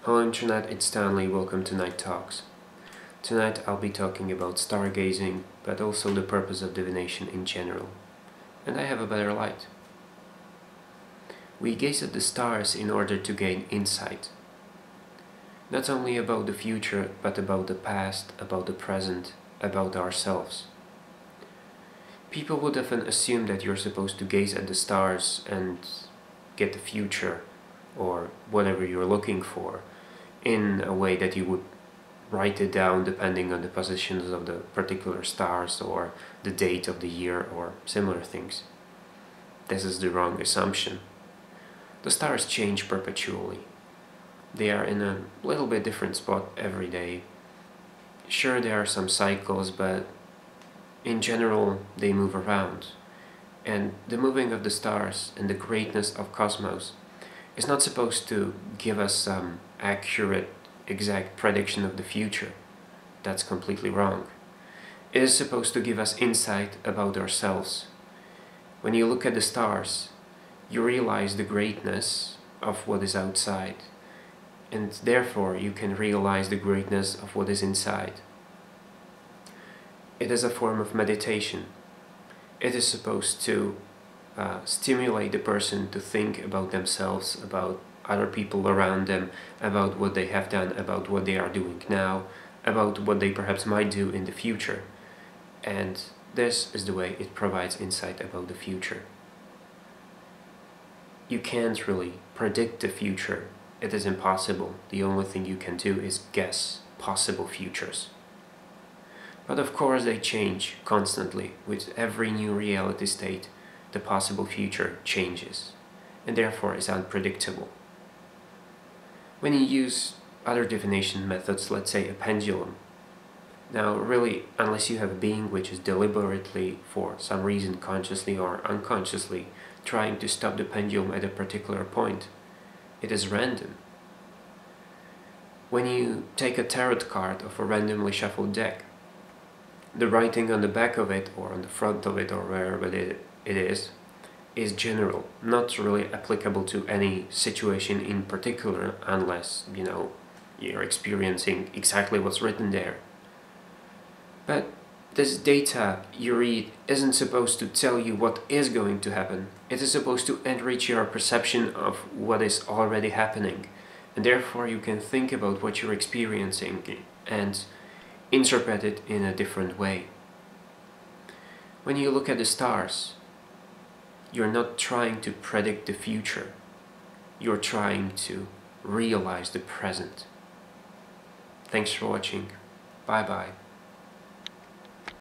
Hello Internet, it's Stanley, welcome to Night Talks. Tonight I'll be talking about stargazing, but also the purpose of divination in general. And I have a better light. We gaze at the stars in order to gain insight. Not only about the future, but about the past, about the present, about ourselves. People would often assume that you're supposed to gaze at the stars and get the future, or whatever you're looking for, in a way that you would write it down depending on the positions of the particular stars or the date of the year or similar things. This is the wrong assumption. The stars change perpetually. They are in a little bit different spot every day. Sure, there are some cycles, but in general they move around. And the moving of the stars and the greatness of cosmos is not supposed to give us some accurate, exact prediction of the future. That's completely wrong. It is supposed to give us insight about ourselves. When you look at the stars, you realize the greatness of what is outside, and therefore you can realize the greatness of what is inside. It is a form of meditation. It is supposed to stimulate the person to think about themselves, about other people around them, about what they have done, about what they are doing now, about what they perhaps might do in the future. And this is the way it provides insight about the future. You can't really predict the future. It is impossible. The only thing you can do is guess possible futures. But of course they change constantly. With every new reality state, the possible future changes, and therefore is unpredictable. When you use other divination methods, let's say a pendulum, now really, unless you have a being which is deliberately, for some reason consciously or unconsciously, trying to stop the pendulum at a particular point, it is random. When you take a tarot card of a randomly shuffled deck, the writing on the back of it, or on the front of it, or wherever it is general, not really applicable to any situation in particular, unless, you're experiencing exactly what's written there. But this data you read isn't supposed to tell you what is going to happen. It is supposed to enrich your perception of what is already happening, and therefore you can think about what you're experiencing and interpret it in a different way. When you look at the stars, you're not trying to predict the future. You're trying to realize the present. Thanks for watching. Bye bye.